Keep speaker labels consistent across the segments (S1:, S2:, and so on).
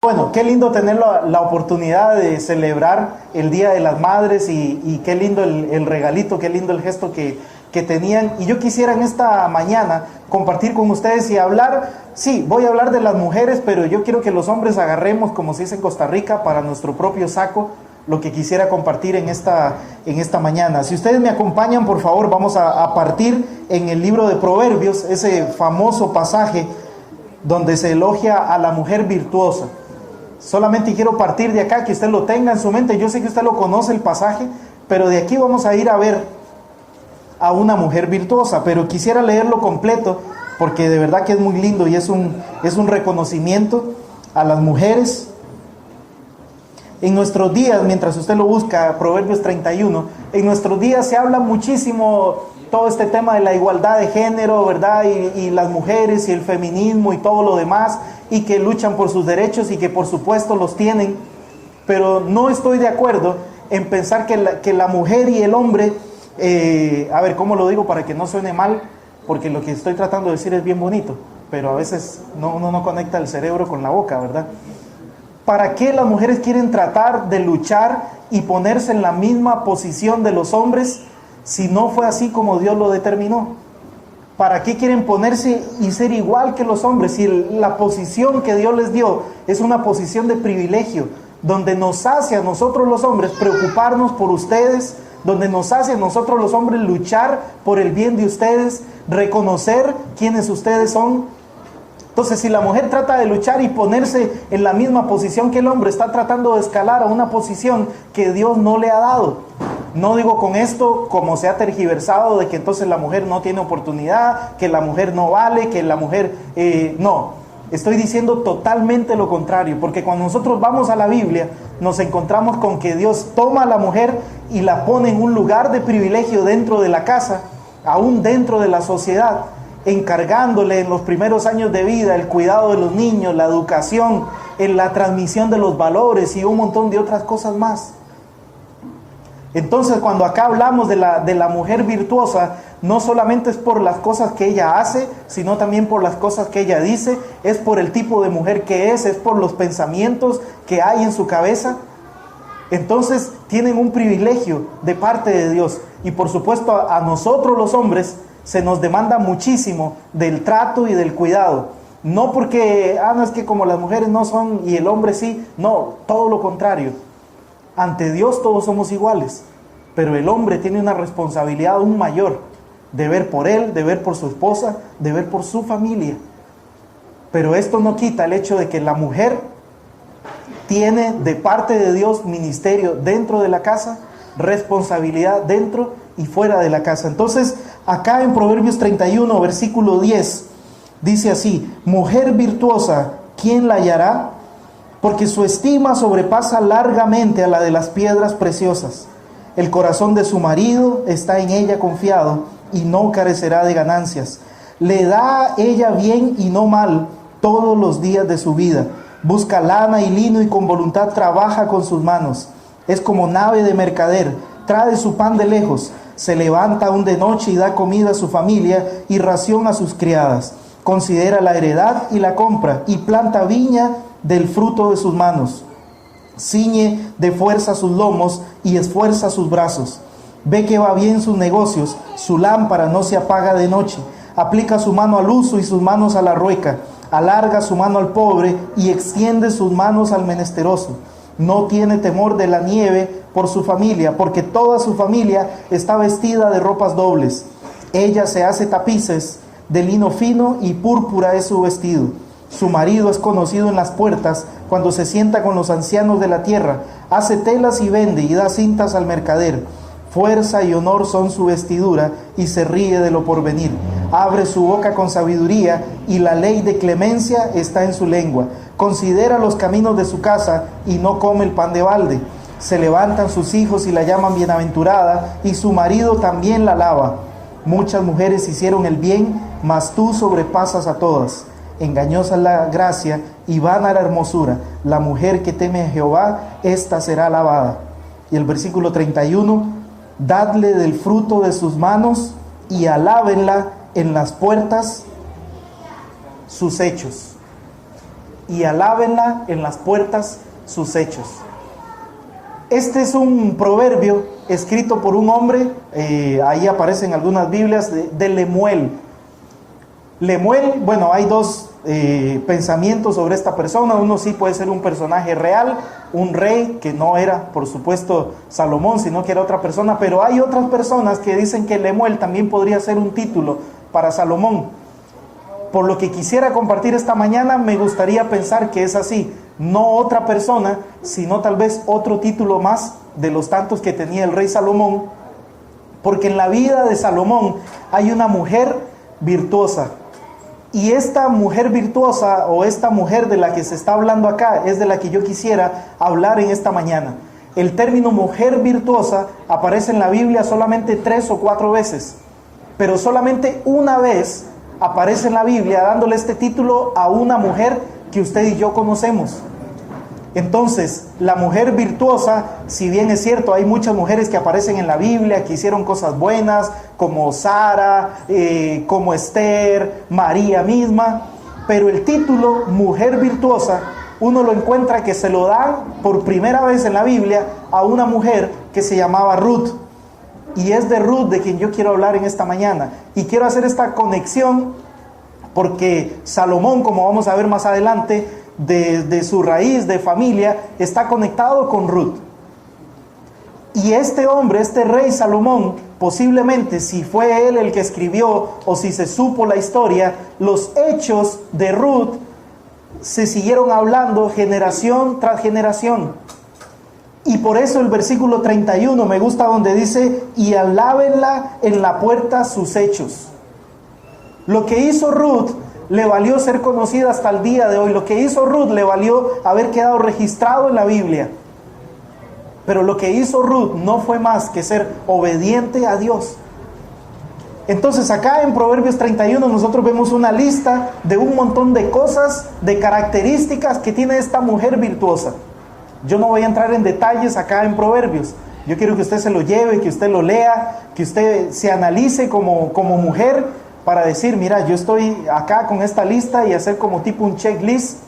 S1: Bueno, qué lindo tener la oportunidad de celebrar el Día de las Madres y qué lindo el regalito, qué lindo el gesto que tenían. Y yo quisiera en esta mañana compartir con ustedes y hablar, sí, voy a hablar de las mujeres, pero yo quiero que los hombres agarremos, como se dice en Costa Rica, para nuestro propio saco, lo que quisiera compartir en esta mañana. Si ustedes me acompañan, por favor, vamos a partir en el libro de Proverbios, ese famoso pasaje donde se elogia a la mujer virtuosa. Solamente quiero partir de acá, que usted lo tenga en su mente. Yo sé que usted lo conoce el pasaje, pero de aquí vamos a ir a ver a una mujer virtuosa. Pero quisiera leerlo completo, porque de verdad que es muy lindo y es un reconocimiento a las mujeres. En nuestros días, mientras usted lo busca, Proverbios 31, en nuestros días se habla muchísimo todo este tema de la igualdad de género, ¿verdad? Y las mujeres y el feminismo y todo lo demás, y que luchan por sus derechos y que por supuesto los tienen, pero no estoy de acuerdo en pensar que la mujer y el hombre, a ver, ¿cómo lo digo para que no suene mal? Porque lo que estoy tratando de decir es bien bonito, pero a veces uno no conecta el cerebro con la boca, ¿verdad? ¿Para qué las mujeres quieren tratar de luchar y ponerse en la misma posición de los hombres si no fue así como Dios lo determinó? ¿Para qué quieren ponerse y ser igual que los hombres? Si la posición que Dios les dio es una posición de privilegio, donde nos hace a nosotros los hombres preocuparnos por ustedes, donde nos hace a nosotros los hombres luchar por el bien de ustedes, reconocer quiénes ustedes son. Entonces, si la mujer trata de luchar y ponerse en la misma posición que el hombre, está tratando de escalar a una posición que Dios no le ha dado. No digo con esto, como se ha tergiversado, de que entonces la mujer no tiene oportunidad, que la mujer no vale, que la mujer... no, estoy diciendo totalmente lo contrario, porque cuando nosotros vamos a la Biblia, nos encontramos con que Dios toma a la mujer y la pone en un lugar de privilegio dentro de la casa, aún dentro de la sociedad, encargándole en los primeros años de vida el cuidado de los niños, la educación, en la transmisión de los valores y un montón de otras cosas más. Entonces, cuando acá hablamos de la mujer virtuosa, no solamente es por las cosas que ella hace, sino también por las cosas que ella dice, es por el tipo de mujer que es por los pensamientos que hay en su cabeza. Entonces, tienen un privilegio de parte de Dios. Y por supuesto, a nosotros los hombres se nos demanda muchísimo del trato y del cuidado. No porque, no es que como las mujeres no son y el hombre sí, no, todo lo contrario. Ante Dios todos somos iguales, pero el hombre tiene una responsabilidad aún mayor, de ver por él, de ver por su esposa, de ver por su familia. Pero esto no quita el hecho de que la mujer tiene de parte de Dios ministerio dentro de la casa, responsabilidad dentro y fuera de la casa. Entonces, acá en Proverbios 31, versículo 10, dice así: mujer virtuosa, ¿quién la hallará? Porque su estima sobrepasa largamente a la de las piedras preciosas. El corazón de su marido está en ella confiado y no carecerá de ganancias. Le da ella bien y no mal todos los días de su vida. Busca lana y lino y con voluntad trabaja con sus manos. Es como nave de mercader, trae su pan de lejos. Se levanta aún de noche y da comida a su familia y ración a sus criadas. Considera la heredad y la compra y planta viña del fruto de sus manos. Ciñe de fuerza sus lomos y esfuerza sus brazos. Ve que va bien sus negocios, su lámpara no se apaga de noche. Aplica su mano al uso y sus manos a la rueca. Alarga su mano al pobre y extiende sus manos al menesteroso. No tiene temor de la nieve por su familia, porque toda su familia está vestida de ropas dobles. Ella se hace tapices de lino fino y púrpura es su vestido. Su marido es conocido en las puertas cuando se sienta con los ancianos de la tierra. Hace telas y vende y da cintas al mercader. Fuerza y honor son su vestidura y se ríe de lo porvenir. Abre su boca con sabiduría y la ley de clemencia está en su lengua. Considera los caminos de su casa y no come el pan de balde. Se levantan sus hijos y la llaman bienaventurada y su marido también la alaba. Muchas mujeres hicieron el bien, mas tú sobrepasas a todas. Engañosa es la gracia y vana la hermosura. La mujer que teme a Jehová, ésta será alabada. Y el versículo 31, dadle del fruto de sus manos y alábenla en las puertas sus hechos. y alábenla en las puertas sus hechos. Este es un proverbio escrito por un hombre, ahí aparecen algunas Biblias, de Lemuel. Lemuel, bueno, hay dos pensamientos sobre esta persona. Uno sí puede ser un personaje real, un rey que no era, por supuesto, Salomón, sino que era otra persona, pero hay otras personas que dicen que Lemuel también podría ser un título para Salomón. Por lo que quisiera compartir esta mañana, me gustaría pensar que es así, no otra persona, sino tal vez otro título más de los tantos que tenía el rey Salomón, porque en la vida de Salomón hay una mujer virtuosa. Y esta mujer virtuosa, o esta mujer de la que se está hablando acá, es de la que yo quisiera hablar en esta mañana. El término mujer virtuosa aparece en la Biblia solamente 3 o 4 veces, pero solamente una vez aparece en la Biblia dándole este título a una mujer que usted y yo conocemos. Entonces, la mujer virtuosa, si bien es cierto, hay muchas mujeres que aparecen en la Biblia, que hicieron cosas buenas, como Sara, como Esther, María misma, pero el título mujer virtuosa, uno lo encuentra que se lo dan por primera vez en la Biblia a una mujer que se llamaba Ruth. Y es de Ruth de quien yo quiero hablar en esta mañana. Y quiero hacer esta conexión porque Salomón, como vamos a ver más adelante, de su raíz de familia, está conectado con Ruth. Y este hombre, este rey Salomón, posiblemente si fue él el que escribió o si se supo la historia, los hechos de Ruth se siguieron hablando generación tras generación. Y por eso el versículo 31 me gusta donde dice: y alábenla en la puerta sus hechos. Lo que hizo Ruth le valió ser conocida hasta el día de hoy. Lo que hizo Ruth le valió haber quedado registrado en la Biblia. Pero lo que hizo Ruth no fue más que ser obediente a Dios. Entonces acá en Proverbios 31 nosotros vemos una lista de un montón de cosas, de características que tiene esta mujer virtuosa. Yo no voy a entrar en detalles acá en Proverbios. Yo quiero que usted se lo lleve, que usted lo lea, que usted se analice como mujer, para decir, mira, yo estoy acá con esta lista, y hacer como tipo un checklist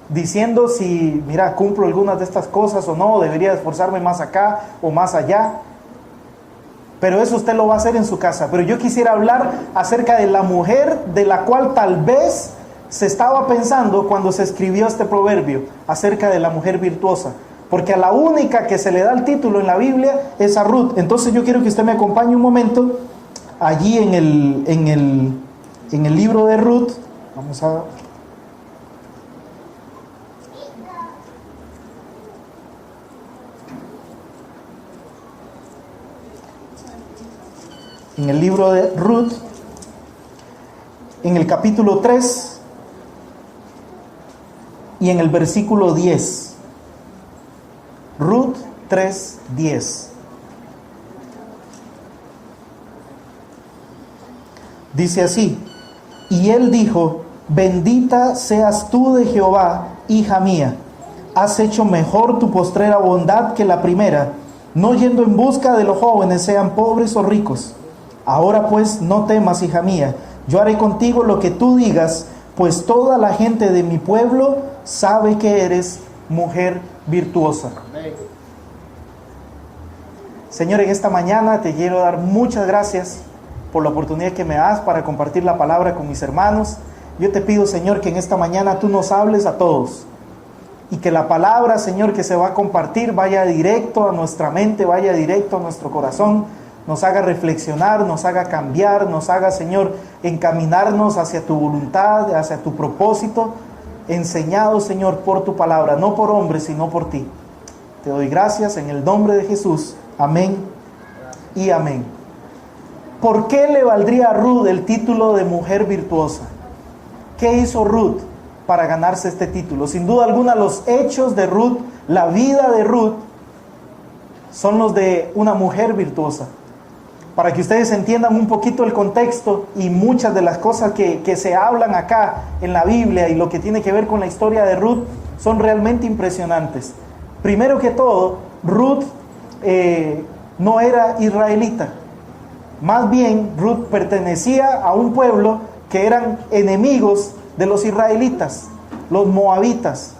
S1: diciendo si, mira, cumplo algunas de estas cosas o no, debería esforzarme más acá o más allá. Pero eso usted lo va a hacer en su casa. Pero yo quisiera hablar acerca de la mujer de la cual tal vez se estaba pensando cuando se escribió este proverbio, acerca de la mujer virtuosa. Porque a la única que se le da el título en la Biblia es a Ruth. Entonces yo quiero que usted me acompañe un momento allí en el libro de Ruth. Vamos a... En el libro de Ruth, en el capítulo 3 y en el versículo 10. Ruth 3:10. Dice así: y él dijo: bendita seas tú de Jehová, hija mía, has hecho mejor tu postrera bondad que la primera, no yendo en busca de los jóvenes, sean pobres o ricos. Ahora pues no temas, hija mía, yo haré contigo lo que tú digas, pues toda la gente de mi pueblo sabe que eres mujer virtuosa. Señor, en esta mañana te quiero dar muchas gracias por la oportunidad que me das para compartir la palabra con mis hermanos. Yo te pido, Señor, que en esta mañana tú nos hables a todos, y que la palabra, Señor, que se va a compartir vaya directo a nuestra mente, vaya directo a nuestro corazón, nos haga reflexionar, nos haga cambiar, nos haga, Señor, encaminarnos hacia tu voluntad, hacia tu propósito, enseñado, Señor, por tu palabra, no por hombres, sino por ti. Te doy gracias en el nombre de Jesús. Amén y amén. ¿Por qué le valdría a Ruth el título de mujer virtuosa? ¿Qué hizo Ruth para ganarse este título? Sin duda alguna, los hechos de Ruth, la vida de Ruth, son los de una mujer virtuosa. Para que ustedes entiendan un poquito el contexto y muchas de las cosas que se hablan acá en la Biblia y lo que tiene que ver con la historia de Ruth son realmente impresionantes. Primero que todo, Ruth no era israelita. Más bien, Ruth pertenecía a un pueblo que eran enemigos de los israelitas. los moabitas.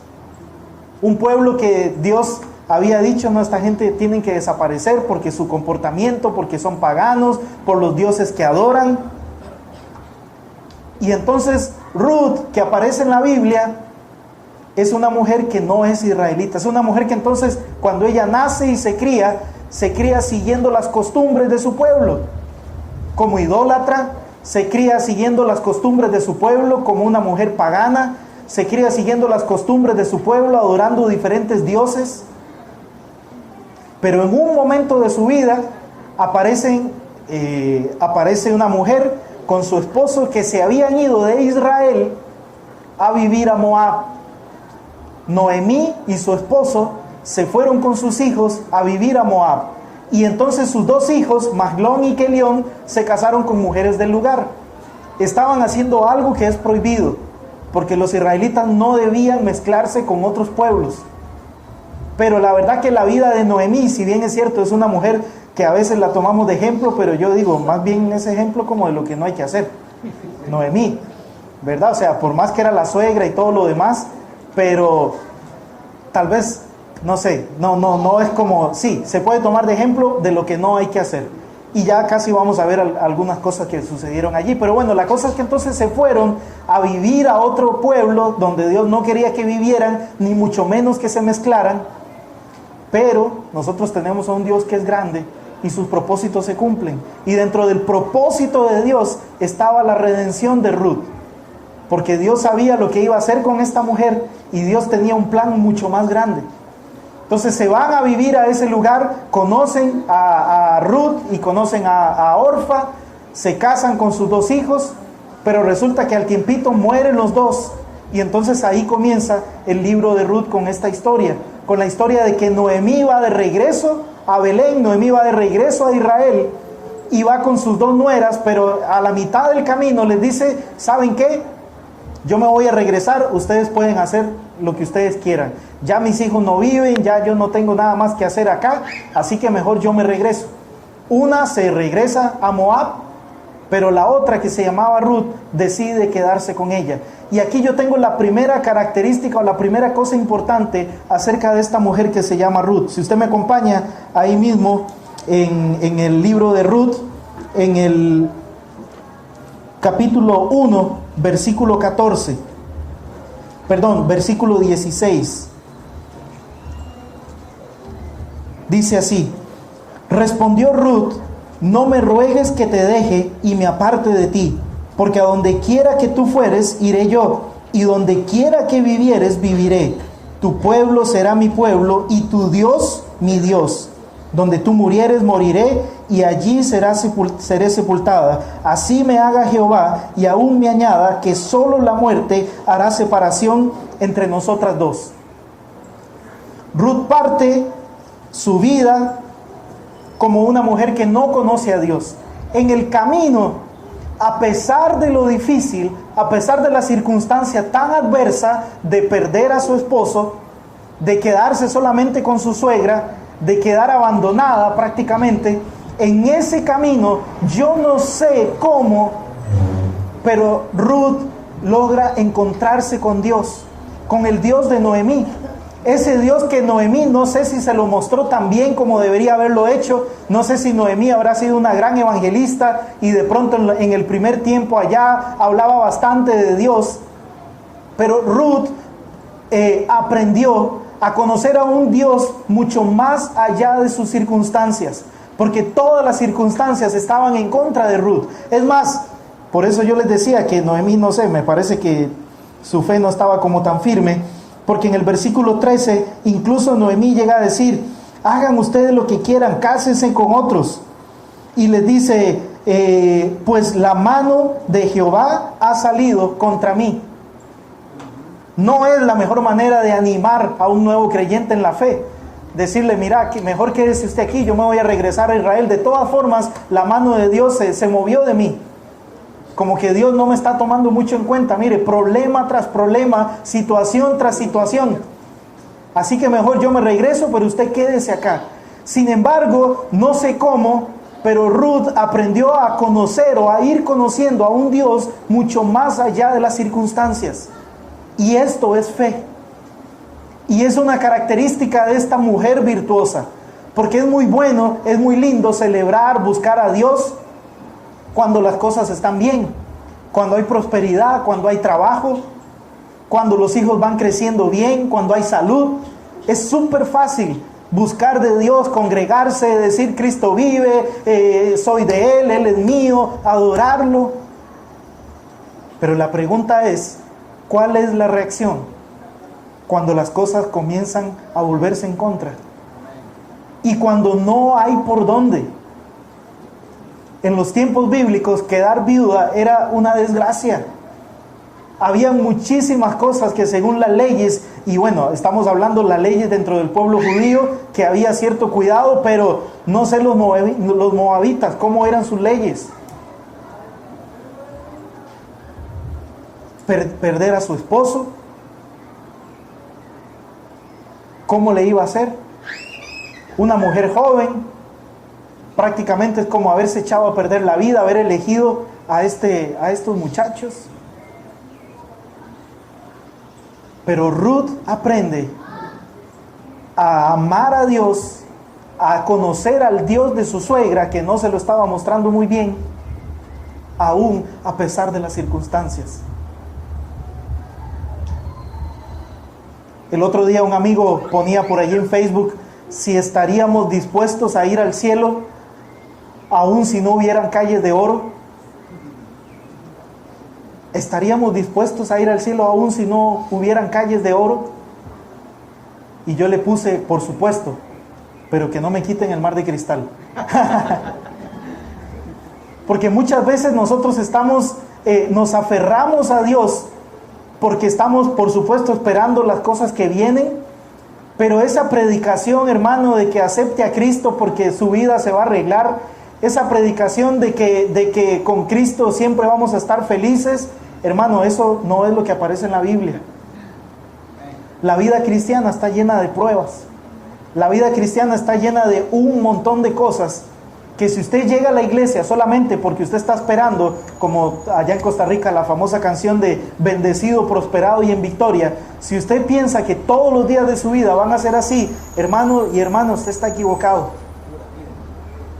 S1: Un pueblo que Dios había dicho, no, esta gente tienen que desaparecer porque su comportamiento, porque son paganos, por los dioses que adoran. Y entonces Ruth, que aparece en la Biblia, es una mujer que no es israelita. Es una mujer que entonces, cuando ella nace y se cría siguiendo las costumbres de su pueblo. Como idólatra, se cría siguiendo las costumbres de su pueblo, como una mujer pagana, se cría siguiendo las costumbres de su pueblo, adorando diferentes dioses. Pero en un momento de su vida aparece una mujer con su esposo que se habían ido de Israel a vivir a Moab. Noemí y su esposo se fueron con sus hijos a vivir a Moab. Y entonces sus dos hijos, Mahlón y Kelión, se casaron con mujeres del lugar. Estaban haciendo algo que es prohibido, porque los israelitas no debían mezclarse con otros pueblos. Pero la verdad que la vida de Noemí, si bien es cierto, es una mujer que a veces la tomamos de ejemplo, pero yo digo, más bien es ejemplo como de lo que no hay que hacer. Noemí, ¿verdad? O sea, por más que era la suegra y todo lo demás, pero tal vez, no sé, no es como, sí, se puede tomar de ejemplo de lo que no hay que hacer. Y ya casi vamos a ver algunas cosas que sucedieron allí. Pero bueno, la cosa es que entonces se fueron a vivir a otro pueblo donde Dios no quería que vivieran, ni mucho menos que se mezclaran. Pero nosotros tenemos a un Dios que es grande y sus propósitos se cumplen. Y dentro del propósito de Dios estaba la redención de Ruth. Porque Dios sabía lo que iba a hacer con esta mujer y Dios tenía un plan mucho más grande. Entonces se van a vivir a ese lugar, conocen a Ruth y conocen a Orfa, se casan con sus dos hijos, pero resulta que al tiempito mueren los dos. Y entonces ahí comienza el libro de Ruth con esta historia, con la historia de que Noemí va de regreso a Belén, Noemí va de regreso a Israel y va con sus dos nueras, pero a la mitad del camino les dice, ¿saben qué? Yo me voy a regresar, ustedes pueden hacer lo que ustedes quieran. Ya mis hijos no viven, ya yo no tengo nada más que hacer acá, así que mejor yo me regreso. Una se regresa a Moab, pero la otra, que se llamaba Ruth, decide quedarse con ella. Y aquí yo tengo la primera característica o la primera cosa importante acerca de esta mujer que se llama Ruth. Si usted me acompaña ahí mismo en el libro de Ruth, en el capítulo 1, versículo 14, perdón, versículo 16. Dice así: respondió Ruth, no me ruegues que te deje y me aparte de ti, porque a donde quiera que tú fueres, iré yo, y donde quiera que vivieres, viviré. Tu pueblo será mi pueblo, y tu Dios, mi Dios. Donde tú murieres, moriré, y allí seré sepultada. Así me haga Jehová, y aún me añada, que solo la muerte hará separación entre nosotras dos. Ruth parte su vida como una mujer que no conoce a Dios. En el camino, a pesar de lo difícil, a pesar de la circunstancia tan adversa de perder a su esposo, de quedarse solamente con su suegra, de quedar abandonada prácticamente, en ese camino, yo no sé cómo, pero Ruth logra encontrarse con Dios, con el Dios de Noemí. Ese Dios que Noemí, no sé si se lo mostró tan bien como debería haberlo hecho. No sé si Noemí habrá sido una gran evangelista y de pronto en el primer tiempo allá hablaba bastante de Dios. Pero Ruth aprendió a conocer a un Dios mucho más allá de sus circunstancias, porque todas las circunstancias estaban en contra de Ruth. Es más, por eso yo les decía que Noemí, no sé, me parece que su fe no estaba como tan firme, porque en el versículo 13, incluso Noemí llega a decir, hagan ustedes lo que quieran, cásense con otros. Y les dice, pues la mano de Jehová ha salido contra mí. No es la mejor manera de animar a un nuevo creyente en la fe. Decirle, mira, mejor quédese usted aquí, yo me voy a regresar a Israel. De todas formas, la mano de Dios se movió de mí. Como que Dios no me está tomando mucho en cuenta. Mire, problema tras problema, situación tras situación. Así que mejor yo me regreso, pero usted quédese acá. Sin embargo, no sé cómo, pero Ruth aprendió a conocer o a ir conociendo a un Dios mucho más allá de las circunstancias. Y esto es fe. Y es una característica de esta mujer virtuosa. Porque es muy bueno, es muy lindo celebrar, buscar a Dios cuando las cosas están bien. Cuando hay prosperidad, cuando hay trabajo, cuando los hijos van creciendo bien, cuando hay salud. Es súper fácil buscar de Dios, congregarse, decir Cristo vive, soy de Él es mío, adorarlo. Pero la pregunta es, ¿cuál es la reacción cuando las cosas comienzan a volverse en contra? Y cuando no hay por dónde. En los tiempos bíblicos, quedar viuda era una desgracia. Había muchísimas cosas que según las leyes, y bueno, estamos hablando de las leyes dentro del pueblo judío, que había cierto cuidado, pero no sé los moabitas, cómo eran sus leyes. Perder a su esposo, ¿cómo le iba a hacer? Una mujer joven, prácticamente es como haberse echado a perder la vida, haber elegido a estos muchachos. Pero Ruth aprende a amar a Dios, a conocer al Dios de su suegra, que no se lo estaba mostrando muy bien, aún a pesar de las circunstancias. El otro día un amigo ponía por allí en Facebook si estaríamos dispuestos a ir al cielo aún si no hubieran calles de oro. ¿Estaríamos dispuestos a ir al cielo aún si no hubieran calles de oro? Y yo le puse, por supuesto, pero que no me quiten el mar de cristal. Porque muchas veces nosotros nos aferramos a Dios porque estamos, por supuesto, esperando las cosas que vienen, pero esa predicación, hermano, de que acepte a Cristo porque su vida se va a arreglar, esa predicación de que con Cristo siempre vamos a estar felices, hermano, eso no es lo que aparece en la Biblia. La vida cristiana está llena de pruebas. La vida cristiana está llena de un montón de cosas que si usted llega a la iglesia solamente porque usted está esperando, como allá en Costa Rica la famosa canción de bendecido, prosperado y en victoria, si usted piensa que todos los días de su vida van a ser así, hermano y hermano, usted está equivocado.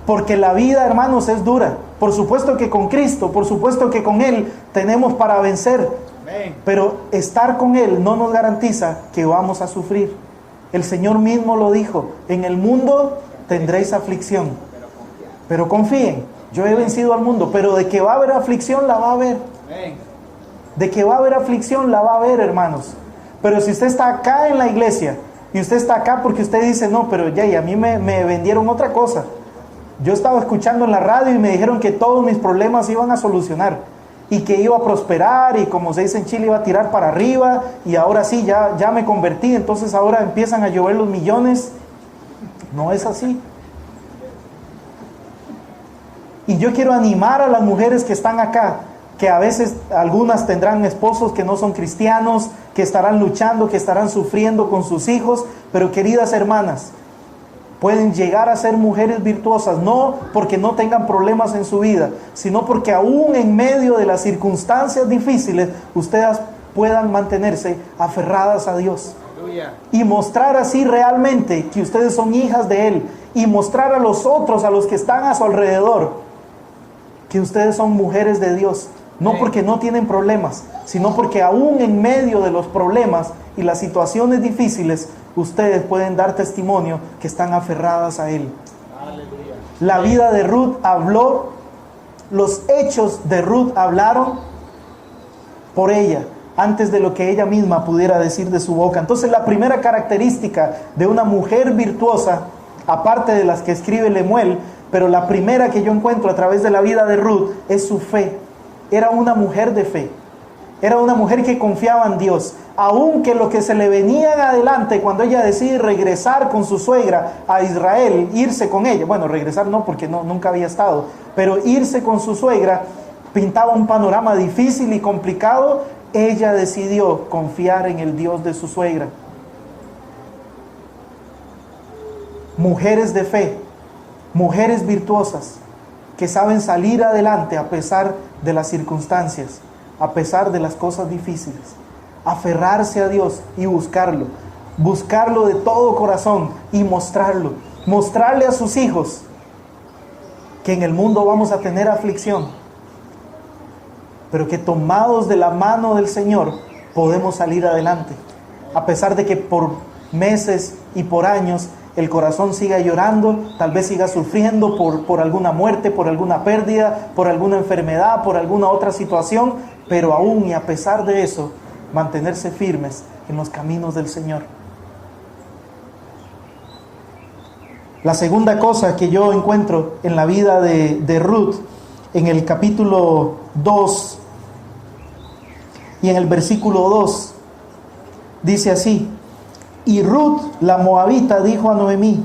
S1: Porque la vida, hermanos, es dura. Por supuesto que con Cristo, por supuesto que con Él tenemos para vencer. Pero estar con Él no nos garantiza que vamos a sufrir. El Señor mismo lo dijo: en el mundo tendréis aflicción, pero confíen, yo he vencido al mundo. Pero de que va a haber aflicción, la va a haber. De que va a haber aflicción, la va a haber, hermanos. Pero si usted está acá en la iglesia y usted está acá porque usted dice, no, pero ya, y a mí me vendieron otra cosa. Yo estaba escuchando en la radio y me dijeron que todos mis problemas iban a solucionar y que iba a prosperar y, como se dice en Chile, iba a tirar para arriba, y ahora sí, ya me convertí, entonces ahora empiezan a llover los millones. No es así. Y yo quiero animar a las mujeres que están acá, que a veces algunas tendrán esposos que no son cristianos, que estarán luchando, que estarán sufriendo con sus hijos, pero queridas hermanas, pueden llegar a ser mujeres virtuosas, no porque no tengan problemas en su vida, sino porque aún en medio de las circunstancias difíciles, ustedes puedan mantenerse aferradas a Dios. Y mostrar así realmente que ustedes son hijas de Él, y mostrar a los otros, a los que están a su alrededor, que ustedes son mujeres de Dios, no porque no tienen problemas, sino porque aún en medio de los problemas y las situaciones difíciles, ustedes pueden dar testimonio que están aferradas a Él. Aleluya. La vida de Ruth habló, los hechos de Ruth hablaron por ella, antes de lo que ella misma pudiera decir de su boca. Entonces, la primera característica de una mujer virtuosa, aparte de las que escribe Lemuel, pero la primera que yo encuentro a través de la vida de Ruth, es su fe. Era una mujer de fe. Era una mujer que confiaba en Dios, aunque lo que se le venía en adelante cuando ella decide regresar con su suegra a Israel, irse con ella, bueno, regresar no, porque nunca había estado, pero irse con su suegra pintaba un panorama difícil y complicado. Ella decidió confiar en el Dios de su suegra. Mujeres de fe, mujeres virtuosas, que saben salir adelante a pesar de las circunstancias, a pesar de las cosas difíciles, aferrarse a Dios y buscarlo de todo corazón y mostrarle a sus hijos que en el mundo vamos a tener aflicción, pero que tomados de la mano del Señor podemos salir adelante, a pesar de que por meses y por años el corazón siga llorando, tal vez siga sufriendo por alguna muerte, por alguna pérdida, por alguna enfermedad, por alguna otra situación, pero aún y a pesar de eso, mantenerse firmes en los caminos del Señor. La segunda cosa que yo encuentro en la vida de Ruth, en el capítulo 2 y en el versículo 2, dice así: y Ruth, la moabita, dijo a Noemí: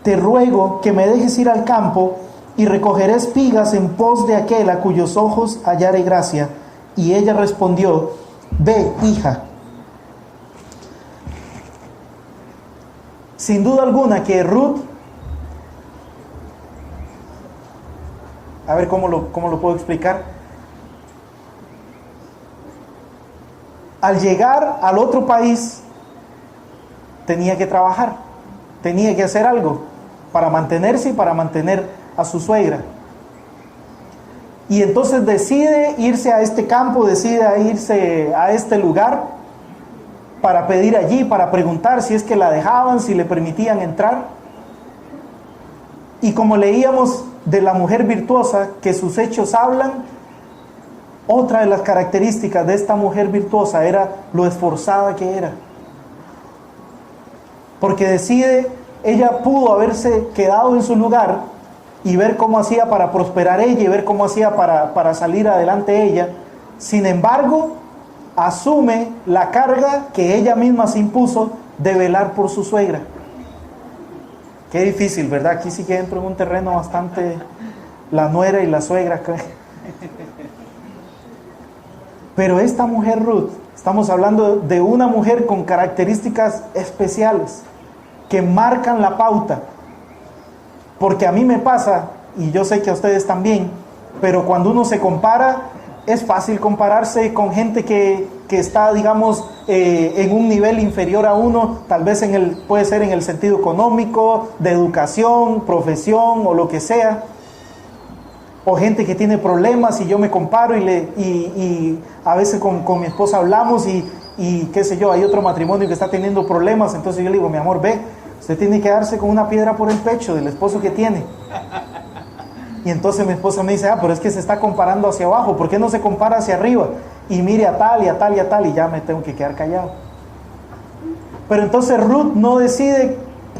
S1: te ruego que me dejes ir al campo y recogeré espigas en pos de aquel a cuyos ojos hallare gracia. Y ella respondió: ve, hija. Sin duda alguna que Ruth, a ver cómo lo puedo explicar. Al llegar al otro país, tenía que trabajar, tenía que hacer algo para mantenerse y para mantener a su suegra. Y entonces decide irse a este campo, decide irse a este lugar para pedir allí, para preguntar si es que la dejaban, si le permitían entrar. Y como leíamos de la mujer virtuosa, que sus hechos hablan, otra de las características de esta mujer virtuosa era lo esforzada que era. Porque ella pudo haberse quedado en su lugar y ver cómo hacía para prosperar ella y ver cómo hacía para salir adelante ella. Sin embargo, asume la carga que ella misma se impuso de velar por su suegra. Qué difícil, ¿verdad? Aquí sí que entro en un terreno bastante, la nuera y la suegra. Pero esta mujer Ruth, estamos hablando de una mujer con características especiales que marcan la pauta. Porque a mí me pasa, y yo sé que a ustedes también, pero cuando uno se compara, es fácil compararse con gente que está, digamos, en un nivel inferior a uno, tal vez puede ser en el sentido económico, de educación, profesión o lo que sea. O gente que tiene problemas y yo me comparo y a veces con mi esposa hablamos y qué sé yo, hay otro matrimonio que está teniendo problemas, entonces yo le digo: mi amor, ve, usted tiene que darse con una piedra por el pecho del esposo que tiene. Y entonces mi esposa me dice: pero es que se está comparando hacia abajo, ¿por qué no se compara hacia arriba? Y mire a tal y a tal y a tal, y ya me tengo que quedar callado. Pero entonces Ruth no decide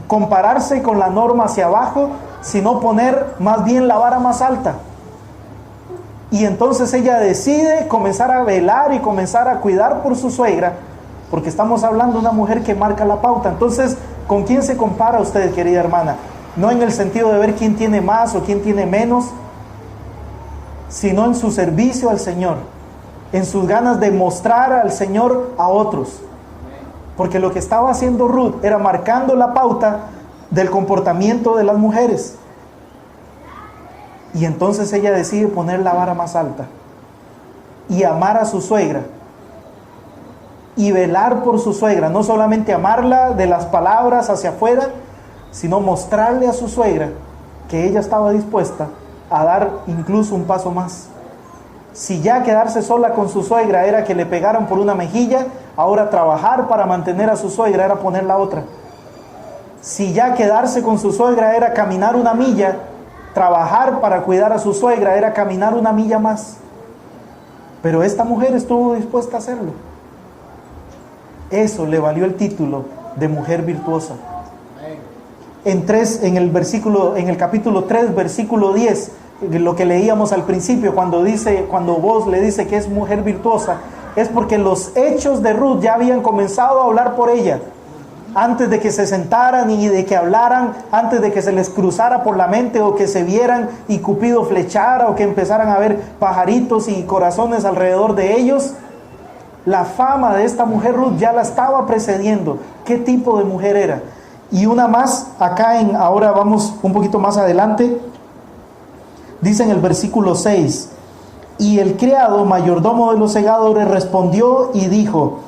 S1: compararse con la norma hacia abajo, sino poner más bien la vara más alta. Y entonces ella decide comenzar a velar y comenzar a cuidar por su suegra, porque estamos hablando de una mujer que marca la pauta. Entonces, ¿con quién se compara usted, querida hermana? No en el sentido de ver quién tiene más o quién tiene menos, sino en su servicio al Señor, en sus ganas de mostrar al Señor a otros. Porque lo que estaba haciendo Ruth era marcando la pauta del comportamiento de las mujeres. Y entonces ella decide poner la vara más alta y amar a su suegra y velar por su suegra, no solamente amarla de las palabras hacia afuera, sino mostrarle a su suegra que ella estaba dispuesta a dar incluso un paso más. Si ya quedarse sola con su suegra era que le pegaran por una mejilla, ahora trabajar para mantener a su suegra era poner la otra. Si ya quedarse con su suegra era caminar una milla, trabajar para cuidar a su suegra era caminar una milla más. Pero esta mujer estuvo dispuesta a hacerlo. Eso le valió el título de mujer virtuosa. En el capítulo 3, versículo 10, lo que leíamos al principio, cuando Boaz le dice que es mujer virtuosa, es porque los hechos de Ruth ya habían comenzado a hablar por ella. Antes de que se sentaran y de que hablaran, antes de que se les cruzara por la mente o que se vieran y Cupido flechara o que empezaran a ver pajaritos y corazones alrededor de ellos, la fama de esta mujer Ruth ya la estaba precediendo. ¿Qué tipo de mujer era? Y una más, ahora vamos un poquito más adelante, dice en el versículo 6: y el criado mayordomo de los segadores respondió y dijo: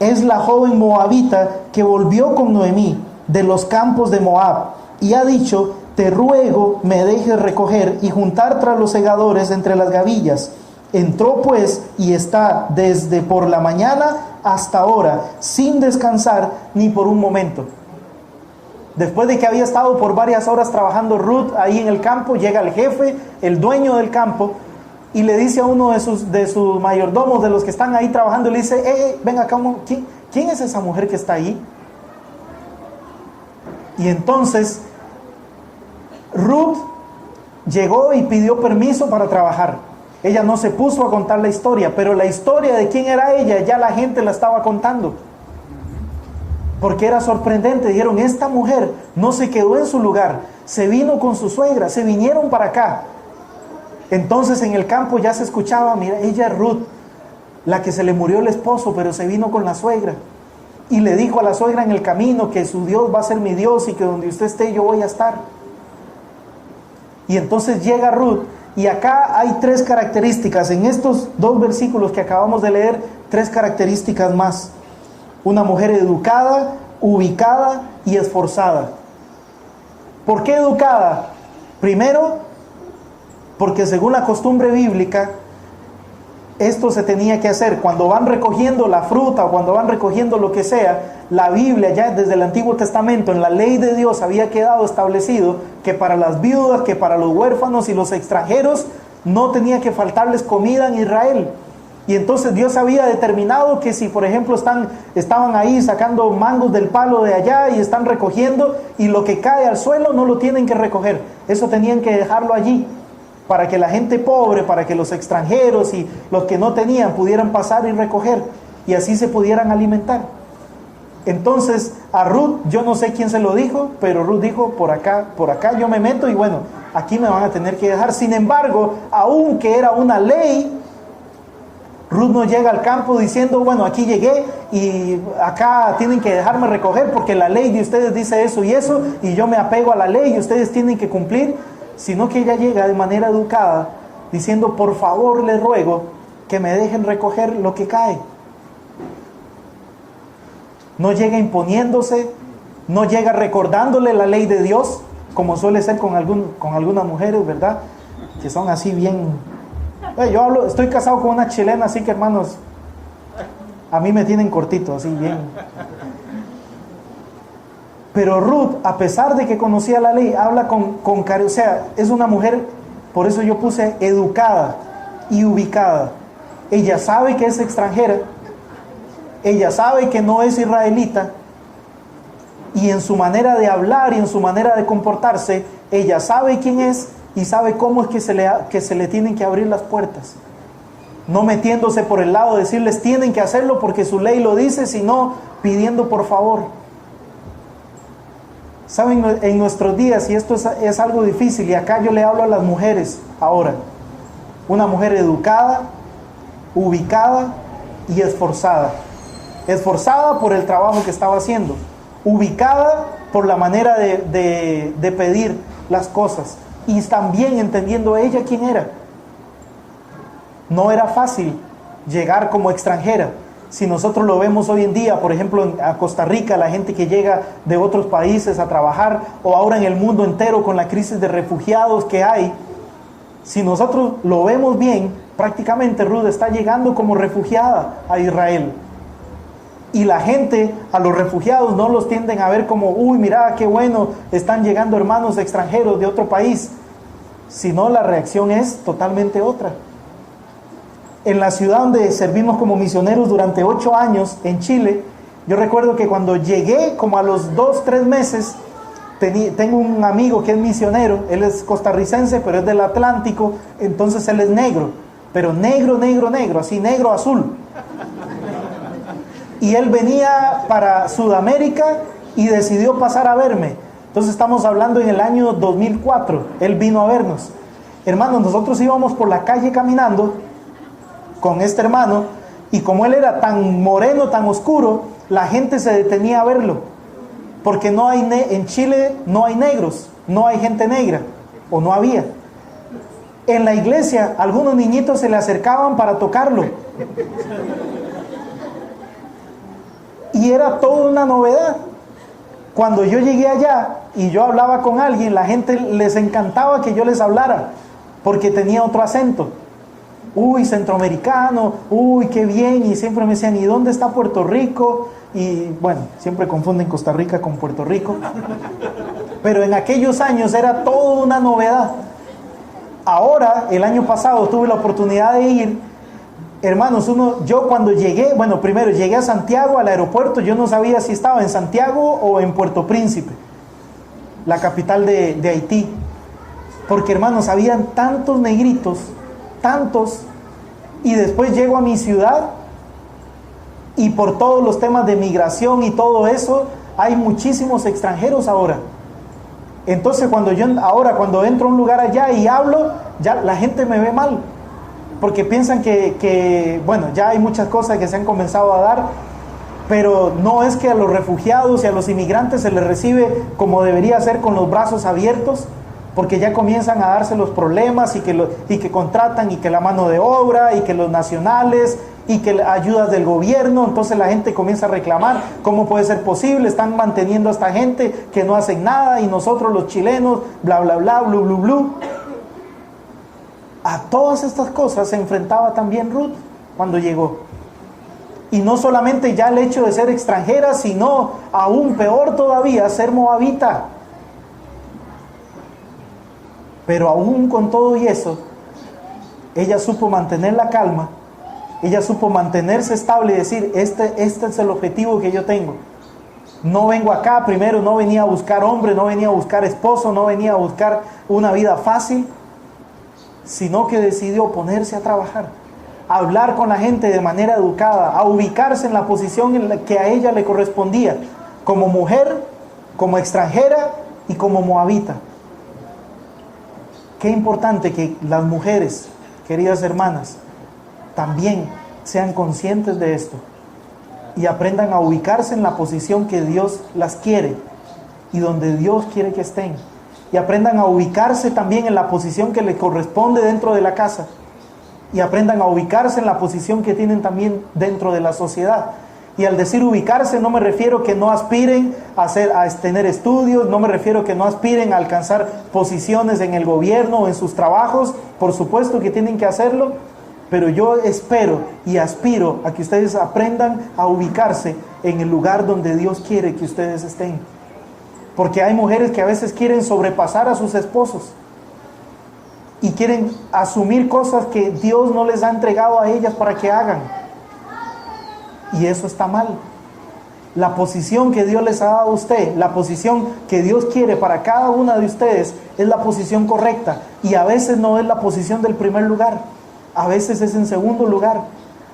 S1: es la joven moabita que volvió con Noemí de los campos de Moab y ha dicho: te ruego me dejes recoger y juntar tras los segadores entre las gavillas. Entró pues y está desde por la mañana hasta ahora, sin descansar ni por un momento. Después de que había estado por varias horas trabajando Ruth ahí en el campo, llega el jefe, el dueño del campo, y le dice a uno de sus mayordomos, de los que están ahí trabajando, le dice: venga acá, ¿quién es esa mujer que está ahí? Y entonces Ruth llegó y pidió permiso para trabajar. Ella no se puso a contar la historia, pero la historia de quién era ella ya la gente la estaba contando, porque era sorprendente. Dijeron: esta mujer no se quedó en su lugar, se vino con su suegra, se vinieron para acá. Entonces en el campo ya se escuchaba: mira, ella es Ruth, la que se le murió el esposo, pero se vino con la suegra. Y le dijo a la suegra en el camino que su Dios va a ser mi Dios y que donde usted esté yo voy a estar. Y entonces llega Ruth, y acá hay 3 características, en estos 2 versículos que acabamos de leer, 3 características más. Una mujer educada, ubicada y esforzada. ¿Por qué educada? Primero, porque según la costumbre bíblica, esto se tenía que hacer. Cuando van recogiendo la fruta o cuando van recogiendo lo que sea, la Biblia ya desde el Antiguo Testamento, en la ley de Dios, había quedado establecido que para las viudas, que para los huérfanos y los extranjeros, no tenía que faltarles comida en Israel. Y entonces Dios había determinado que si, por ejemplo, estaban ahí sacando mangos del palo de allá y están recogiendo, y lo que cae al suelo no lo tienen que recoger, eso tenían que dejarlo allí, para que la gente pobre, para que los extranjeros y los que no tenían pudieran pasar y recoger, y así se pudieran alimentar. Entonces a Ruth, yo no sé quién se lo dijo, pero Ruth dijo: por acá yo me meto, y bueno, aquí me van a tener que dejar. Sin embargo, aunque era una ley, Ruth no llega al campo diciendo: bueno, aquí llegué y acá tienen que dejarme recoger porque la ley de ustedes dice eso y yo me apego a la ley y ustedes tienen que cumplir. Sino que ella llega de manera educada diciendo: por favor les ruego que me dejen recoger lo que cae. No llega imponiéndose, no llega recordándole la ley de Dios, como suele ser con algunas mujeres, ¿verdad? Que son así bien... estoy casado con una chilena, así que, hermanos, a mí me tienen cortito, así bien. Pero Ruth, a pesar de que conocía la ley, habla con cariño. O sea, es una mujer, por eso yo puse educada y ubicada. Ella sabe que es extranjera, ella sabe que no es israelita, y en su manera de hablar y en su manera de comportarse, ella sabe quién es y sabe cómo es que se le tienen que abrir las puertas. No metiéndose por el lado de decirles: tienen que hacerlo porque su ley lo dice, sino pidiendo por favor. Saben, en nuestros días, y esto es algo difícil, y acá yo le hablo a las mujeres ahora: una mujer educada, ubicada y esforzada. Esforzada por el trabajo que estaba haciendo, ubicada por la manera de pedir las cosas, y también entendiendo ella quién era. No era fácil llegar como extranjera. Si nosotros lo vemos hoy en día, por ejemplo, a Costa Rica, la gente que llega de otros países a trabajar, o ahora en el mundo entero con la crisis de refugiados que hay, si nosotros lo vemos bien, prácticamente Ruth está llegando como refugiada a Israel. Y la gente, a los refugiados, no los tienden a ver como: uy, mira, qué bueno, están llegando hermanos extranjeros de otro país. Sino la reacción es totalmente otra. En la ciudad donde servimos como misioneros durante 8 años, en Chile, yo recuerdo que cuando llegué, como a los 2-3 meses, tengo un amigo que es misionero. Él es costarricense, pero es del Atlántico, entonces él es negro, pero negro, así negro azul. Y él venía para Sudamérica y decidió pasar a verme. Entonces estamos hablando en el año 2004, él vino a vernos. Hermanos, nosotros íbamos por la calle caminando con este hermano, y como él era tan moreno, tan oscuro, la gente se detenía a verlo, porque en Chile no hay negros, no hay gente negra, o no había. En la iglesia algunos niñitos se le acercaban para tocarlo. Y era toda una novedad. Cuando yo llegué allá y yo hablaba con alguien, la gente les encantaba que yo les hablara, porque tenía otro acento. Uy, centroamericano, uy, qué bien. Y siempre me decían, ¿y dónde está Puerto Rico? Y bueno, siempre confunden Costa Rica con Puerto Rico. Pero en aquellos años era toda una novedad. Ahora, el año pasado, tuve la oportunidad de ir. Hermanos, yo cuando llegué, bueno, primero llegué a Santiago, al aeropuerto, yo no sabía si estaba en Santiago o en Puerto Príncipe, la capital de Haití. Porque, hermanos, habían tantos negritos, tantos, y después llego a mi ciudad y por todos los temas de migración y todo eso, hay muchísimos extranjeros ahora. Entonces cuando entro a un lugar allá y hablo, ya la gente me ve mal, porque piensan que bueno, ya hay muchas cosas que se han comenzado a dar, pero no es que a los refugiados y a los inmigrantes se les recibe como debería ser, con los brazos abiertos, porque ya comienzan a darse los problemas y que contratan, y que la mano de obra, y que los nacionales, y que ayudas del gobierno. Entonces la gente comienza a reclamar, ¿cómo puede ser posible? Están manteniendo a esta gente que no hacen nada, y nosotros los chilenos, bla, bla, bla, blu, blu, blu. A todas estas cosas se enfrentaba también Ruth cuando llegó. Y no solamente ya el hecho de ser extranjera, sino aún peor todavía, ser moabita. Pero aún con todo y eso, ella supo mantener la calma, ella supo mantenerse estable y decir, este es el objetivo que yo tengo. No vengo acá, primero no venía a buscar hombre, no venía a buscar esposo, no venía a buscar una vida fácil, sino que decidió ponerse a trabajar, a hablar con la gente de manera educada, a ubicarse en la posición en la que a ella le correspondía, como mujer, como extranjera y como moabita. Qué importante que las mujeres, queridas hermanas, también sean conscientes de esto y aprendan a ubicarse en la posición que Dios las quiere y donde Dios quiere que estén, y aprendan a ubicarse también en la posición que les corresponde dentro de la casa, y aprendan a ubicarse en la posición que tienen también dentro de la sociedad. Y al decir ubicarse, no me refiero que no aspiren a tener estudios, no me refiero que no aspiren a alcanzar posiciones en el gobierno o en sus trabajos. Por supuesto que tienen que hacerlo, pero yo espero y aspiro a que ustedes aprendan a ubicarse en el lugar donde Dios quiere que ustedes estén. Porque hay mujeres que a veces quieren sobrepasar a sus esposos y quieren asumir cosas que Dios no les ha entregado a ellas para que hagan. Y eso está mal. La posición que Dios les ha dado a usted, la posición que Dios quiere para cada una de ustedes, es la posición correcta. Y a veces no es la posición del primer lugar, a veces es en segundo lugar,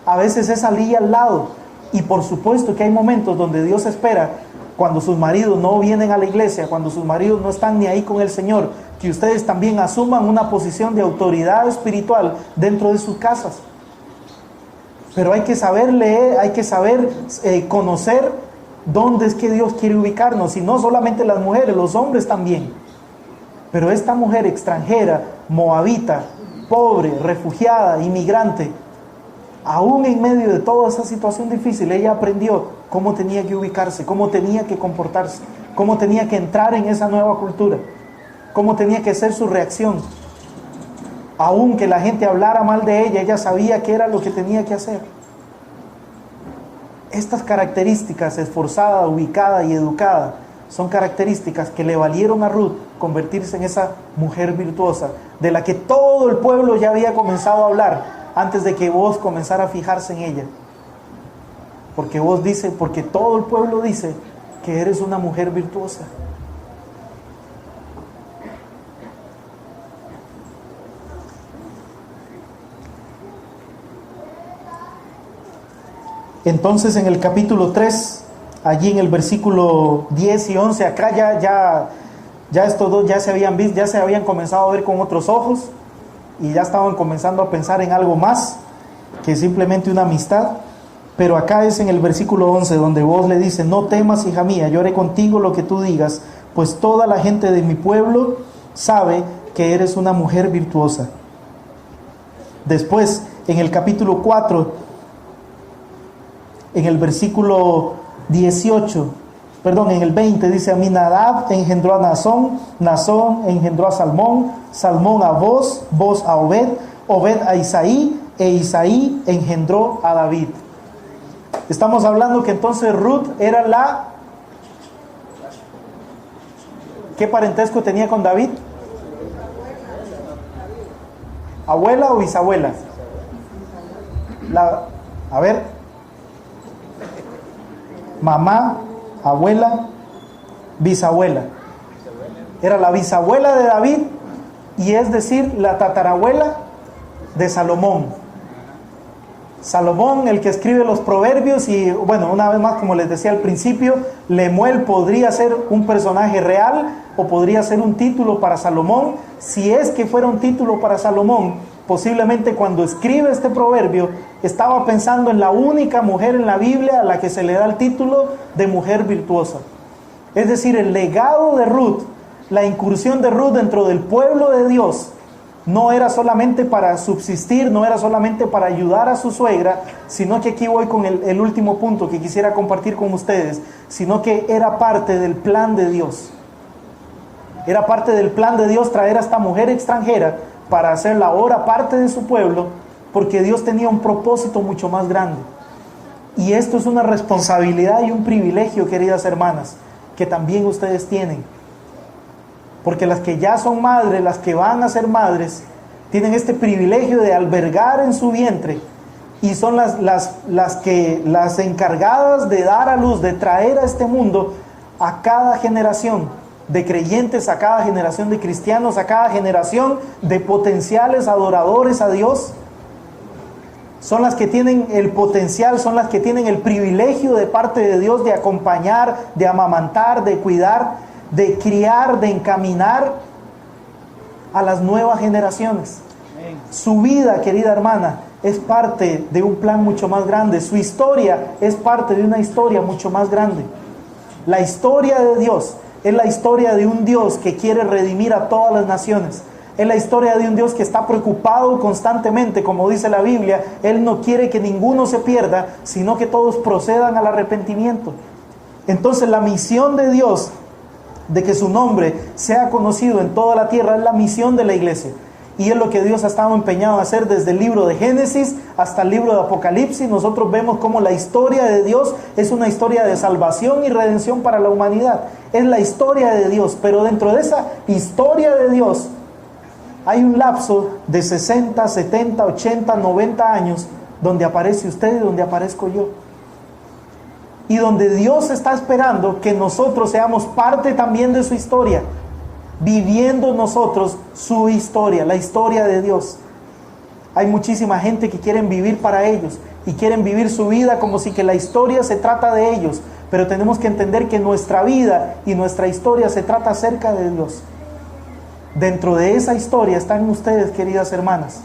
S1: a veces es allí al lado. Y por supuesto que hay momentos donde Dios espera, cuando sus maridos no vienen a la iglesia, cuando sus maridos no están ni ahí con el Señor, que ustedes también asuman una posición de autoridad espiritual dentro de sus casas. Pero hay que saber leer, hay que saber conocer dónde es que Dios quiere ubicarnos. Y no solamente las mujeres, los hombres también. Pero esta mujer extranjera, moabita, pobre, refugiada, inmigrante, aún en medio de toda esa situación difícil, ella aprendió cómo tenía que ubicarse, cómo tenía que comportarse, cómo tenía que entrar en esa nueva cultura, cómo tenía que ser su reacción. Aunque la gente hablara mal de ella, ella sabía qué era lo que tenía que hacer. Estas características, esforzada, ubicada y educada, son características que le valieron a Ruth convertirse en esa mujer virtuosa, de la que todo el pueblo ya había comenzado a hablar, antes de que Boaz comenzara a fijarse en ella. Porque todo el pueblo dice que eres una mujer virtuosa. Entonces en el capítulo 3, allí en el versículo 10 y 11, acá ya estos dos ya se habían visto, ya se habían comenzado a ver con otros ojos, y ya estaban comenzando a pensar en algo más que simplemente una amistad. Pero acá es en el versículo 11 donde Boaz le dice: no temas, hija mía, yo haré contigo lo que tú digas, pues toda la gente de mi pueblo sabe que eres una mujer virtuosa. Después, en el capítulo 4, en el versículo 18, perdón, en el 20 dice: Aminadab engendró a Nazón, Nazón engendró a Salmón, Salmón a Boz, Boz a Obed, Obed a Isaí, e Isaí engendró a David. Estamos hablando que entonces Ruth era la... ¿Qué parentesco tenía con David? ¿Abuela o bisabuela? A ver. Mamá, abuela, bisabuela. Era la bisabuela de David, y es decir, la tatarabuela de Salomón. Salomón, el que escribe los proverbios, y bueno, una vez más, como les decía al principio, Lemuel podría ser un personaje real o podría ser un título para Salomón. Si es que fuera un título para Salomón, posiblemente cuando escribe este proverbio estaba pensando en la única mujer en la Biblia a la que se le da el título de mujer virtuosa. Es decir, el legado de Ruth, la incursión de Ruth dentro del pueblo de Dios, no era solamente para subsistir, no era solamente para ayudar a su suegra, sino que aquí voy con el último punto que quisiera compartir con ustedes, sino que era parte del plan de Dios. Era parte del plan de Dios traer a esta mujer extranjera para hacerla ahora parte de su pueblo, porque Dios tenía un propósito mucho más grande. Y esto es una responsabilidad y un privilegio, queridas hermanas, que también ustedes tienen. Porque las que ya son madres, las que van a ser madres, tienen este privilegio de albergar en su vientre, y son las encargadas de dar a luz, de traer a este mundo a cada generación de creyentes, a cada generación de cristianos, a cada generación de potenciales adoradores a Dios. Son las que tienen el potencial, son las que tienen el privilegio de parte de Dios de acompañar, de amamantar, de cuidar, de criar, de encaminar a las nuevas generaciones. Su vida, querida hermana, es parte de un plan mucho más grande. Su historia es parte de una historia mucho más grande. La historia de Dios es la historia de un Dios que quiere redimir a todas las naciones. Es la historia de un Dios que está preocupado constantemente, como dice la Biblia. Él no quiere que ninguno se pierda, sino que todos procedan al arrepentimiento. Entonces la misión de Dios de que su nombre sea conocido en toda la tierra es la misión de la iglesia. Y es lo que Dios ha estado empeñado en hacer desde el libro de Génesis hasta el libro de Apocalipsis. Nosotros vemos cómo la historia de Dios es una historia de salvación y redención para la humanidad. Es la historia de Dios, pero dentro de esa historia de Dios hay un lapso de 60, 70, 80, 90 años donde aparece usted y donde aparezco yo. Y donde Dios está esperando que nosotros seamos parte también de su historia, viviendo nosotros su historia, la historia de Dios. Hay muchísima gente que quieren vivir para ellos y quieren vivir su vida como si que la historia se trata de ellos, pero tenemos que entender que nuestra vida y nuestra historia se trata acerca de Dios. Dentro de esa historia están ustedes, queridas hermanas,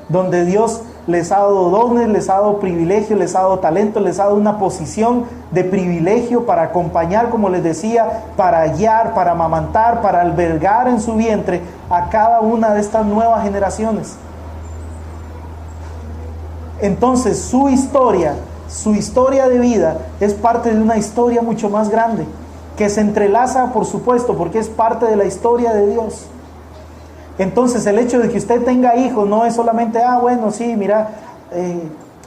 S1: donde Dios les ha dado dones, les ha dado privilegios, les ha dado talento, les ha dado una posición de privilegio para acompañar, como les decía, para guiar, para amamantar, para albergar en su vientre a cada una de estas nuevas generaciones. Entonces su historia de vida es parte de una historia mucho más grande, que se entrelaza, por supuesto, porque es parte de la historia de Dios. Entonces el hecho de que usted tenga hijos no es solamente, bueno, sí, mira,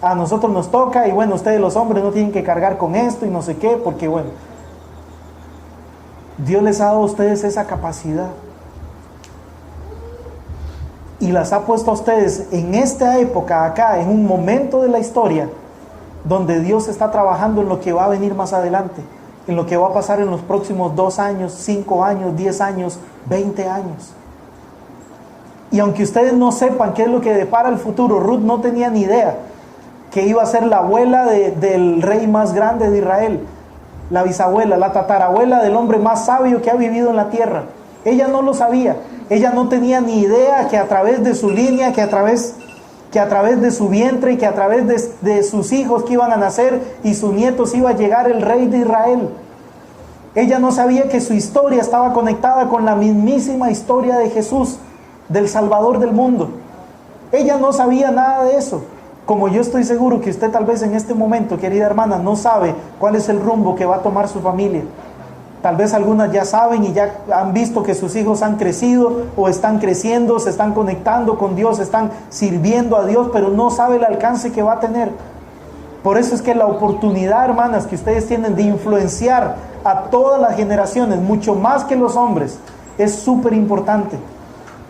S1: a nosotros nos toca, y bueno, ustedes los hombres no tienen que cargar con esto y no sé qué, porque bueno, Dios les ha dado a ustedes esa capacidad y las ha puesto a ustedes en esta época acá, en un momento de la historia donde Dios está trabajando en lo que va a venir más adelante, en lo que va a pasar en los próximos 2 años, 5 años, 10 años, 20 años. Y aunque ustedes no sepan qué es lo que depara el futuro, Ruth no tenía ni idea que iba a ser la abuela del rey más grande de Israel, la bisabuela, la tatarabuela del hombre más sabio que ha vivido en la tierra. Ella no lo sabía, ella no tenía ni idea que a través de su línea, que a través de su vientre y que a través de sus hijos que iban a nacer y sus nietos iba a llegar el rey de Israel. Ella no sabía que su historia estaba conectada con la mismísima historia de Jesús, del Salvador del mundo. Ella no sabía nada de eso. Como yo estoy seguro que usted tal vez en este momento, querida hermana, no sabe cuál es el rumbo que va a tomar su familia. Tal vez algunas ya saben y ya han visto que sus hijos han crecido o están creciendo, se están conectando con Dios, están sirviendo a Dios, pero no sabe el alcance que va a tener. Por eso es que la oportunidad, hermanas, que ustedes tienen de influenciar a todas las generaciones, mucho más que los hombres, es súper importante.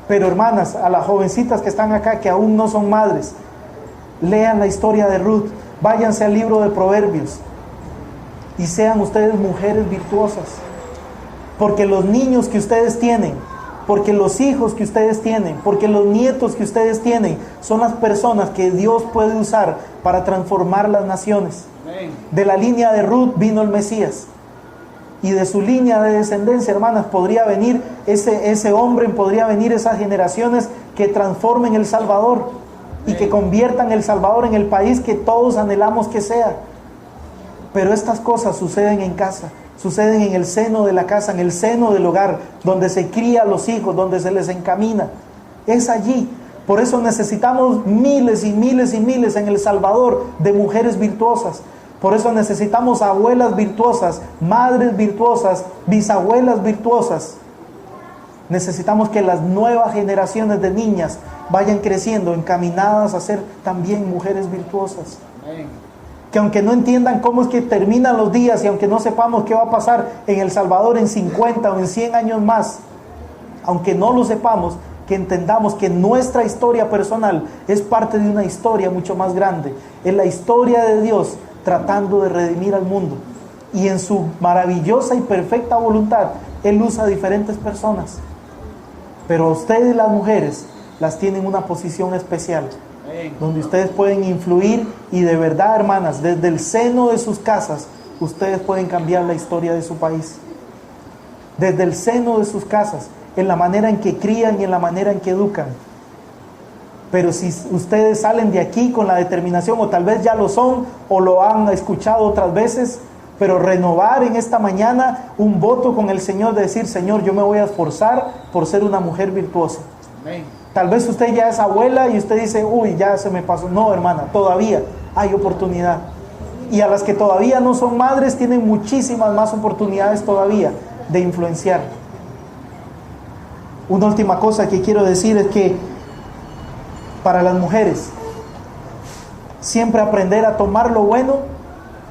S1: Pero hermanas, a las jovencitas que están acá, que aún no son madres, lean la historia de Ruth, váyanse al libro de Proverbios y sean ustedes mujeres virtuosas, porque los niños que ustedes tienen, porque los hijos que ustedes tienen, porque los nietos que ustedes tienen, son las personas que Dios puede usar para transformar las naciones. Amén. De la línea de Ruth vino el Mesías, y de su línea de descendencia, hermanas, podría venir ese hombre, podría venir esas generaciones que transformen El Salvador y que conviertan El Salvador en el país que todos anhelamos que sea. Pero estas cosas suceden en casa, suceden en el seno de la casa, en el seno del hogar, donde se cría a los hijos, donde se les encamina. Es allí. Por eso necesitamos miles y miles y miles en El Salvador de mujeres virtuosas. Por eso necesitamos abuelas virtuosas, madres virtuosas, bisabuelas virtuosas. Necesitamos que las nuevas generaciones de niñas vayan creciendo, encaminadas a ser también mujeres virtuosas. Amén. Que aunque no entiendan cómo es que terminan los días y aunque no sepamos qué va a pasar en El Salvador en 50 o en 100 años más, aunque no lo sepamos, que entendamos que nuestra historia personal es parte de una historia mucho más grande. Es la historia de Dios tratando de redimir al mundo. Y en su maravillosa y perfecta voluntad, Él usa diferentes personas. Pero ustedes, las mujeres, las tienen una posición especial, donde ustedes pueden influir y de verdad, hermanas, desde el seno de sus casas, ustedes pueden cambiar la historia de su país. Desde el seno de sus casas, en la manera en que crían y en la manera en que educan. Pero si ustedes salen de aquí con la determinación, o tal vez ya lo son, o lo han escuchado otras veces, pero renovar en esta mañana un voto con el Señor de decir: Señor, yo me voy a esforzar por ser una mujer virtuosa. Amén. Tal vez usted ya es abuela y usted dice: uy, ya se me pasó. No, hermana, todavía hay oportunidad. Y a las que todavía no son madres, tienen muchísimas más oportunidades todavía de influenciar. Una última cosa que quiero decir es que para las mujeres, siempre aprender a tomar lo bueno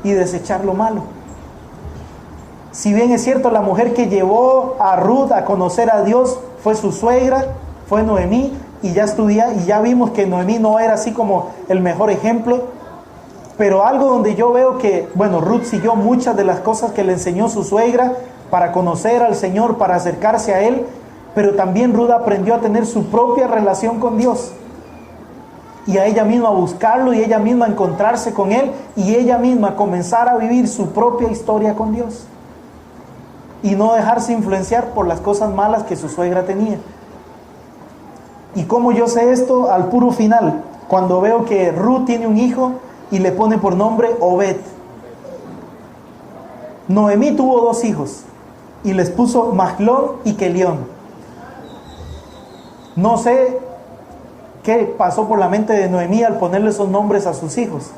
S1: y desechar lo malo. Si bien es cierto, la mujer que llevó a Ruth a conocer a Dios fue su suegra, fue Noemí, y ya vimos que Noemí no era así como el mejor ejemplo, pero algo donde yo veo que, bueno, Ruth siguió muchas de las cosas que le enseñó su suegra para conocer al Señor, para acercarse a Él, pero también Ruth aprendió a tener su propia relación con Dios, y a ella misma buscarlo, y ella misma encontrarse con Él, y ella misma comenzar a vivir su propia historia con Dios, y no dejarse influenciar por las cosas malas que su suegra tenía. ¿Y cómo yo sé esto? Al puro final, cuando veo que Ruth tiene un hijo y le pone por nombre Obed. Noemí tuvo 2 hijos y les puso Mahlón y Kelión. No sé qué pasó por la mente de Noemí al ponerle esos nombres a sus hijos,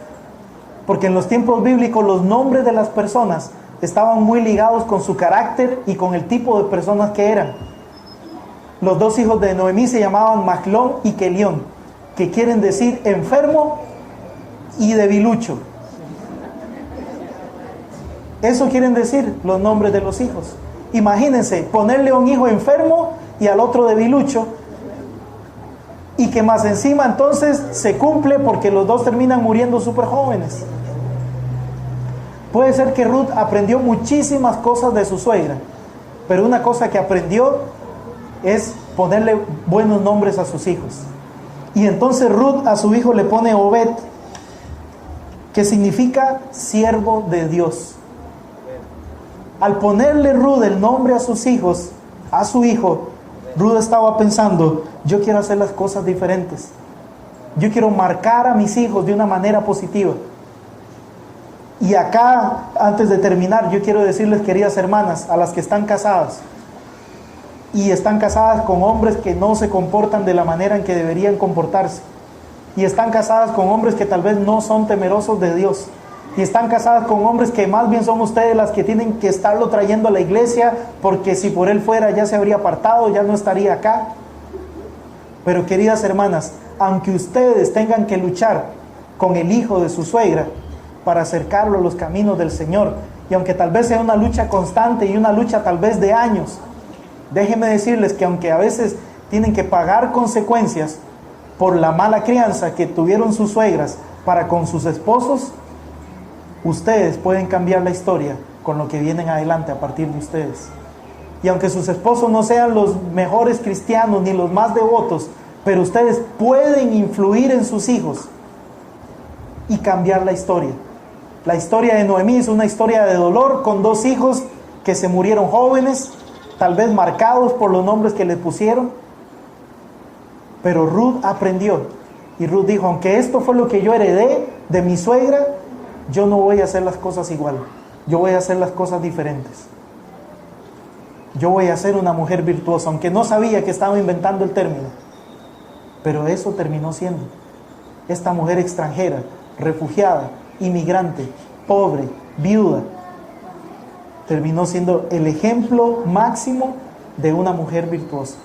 S1: porque en los tiempos bíblicos los nombres de las personas estaban muy ligados con su carácter y con el tipo de personas que eran. Los 2 hijos de Noemí se llamaban Mahlón y Kelión, que quieren decir enfermo y debilucho. Eso quieren decir los nombres de los hijos. Imagínense, ponerle a un hijo enfermo y al otro debilucho, y que más encima entonces se cumple porque los 2 terminan muriendo súper jóvenes. Puede ser que Ruth aprendió muchísimas cosas de su suegra, pero una cosa que aprendió es ponerle buenos nombres a sus hijos. Y entonces Ruth a su hijo le pone Obed, que significa siervo de Dios. Al ponerle Ruth el nombre a sus hijos, a su hijo, Ruth estaba pensando: yo quiero hacer las cosas diferentes. Yo quiero marcar a mis hijos de una manera positiva. Y acá, antes de terminar, yo quiero decirles, queridas hermanas, a las que están casadas y están casadas con hombres que no se comportan de la manera en que deberían comportarse, y están casadas con hombres que tal vez no son temerosos de Dios, y están casadas con hombres que más bien son ustedes las que tienen que estarlo trayendo a la iglesia, porque si por él fuera ya se habría apartado, ya no estaría acá. Pero queridas hermanas, aunque ustedes tengan que luchar con el hijo de su suegra para acercarlo a los caminos del Señor, y aunque tal vez sea una lucha constante y una lucha tal vez de años, déjenme decirles que aunque a veces tienen que pagar consecuencias por la mala crianza que tuvieron sus suegras para con sus esposos, ustedes pueden cambiar la historia con lo que vienen adelante a partir de ustedes. Y aunque sus esposos no sean los mejores cristianos ni los más devotos, pero ustedes pueden influir en sus hijos y cambiar la historia. La historia de Noemí es una historia de dolor con 2 hijos que se murieron jóvenes, tal vez marcados por los nombres que le pusieron. Pero Ruth aprendió, y Ruth dijo: aunque esto fue lo que yo heredé de mi suegra, yo no voy a hacer las cosas igual, yo voy a hacer las cosas diferentes. Yo voy a ser una mujer virtuosa, aunque no sabía que estaba inventando el término. Pero eso terminó siendo. Esta mujer extranjera, refugiada, inmigrante, pobre, viuda, terminó siendo el ejemplo máximo de una mujer virtuosa,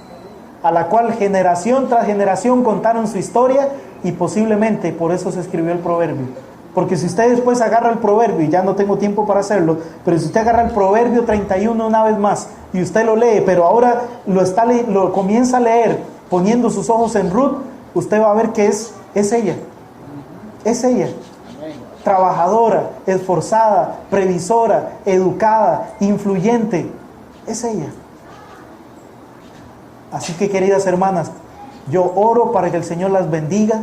S1: a la cual generación tras generación contaron su historia, y posiblemente por eso se escribió el proverbio. Porque si usted después agarra el proverbio, y ya no tengo tiempo para hacerlo, pero si usted agarra el proverbio 31 una vez más, y usted lo lee, pero ahora lo comienza a leer poniendo sus ojos en Ruth, usted va a ver que es ella. Es ella. Trabajadora, esforzada, previsora, educada, influyente. Es ella. Así que, queridas hermanas, yo oro para que el Señor las bendiga.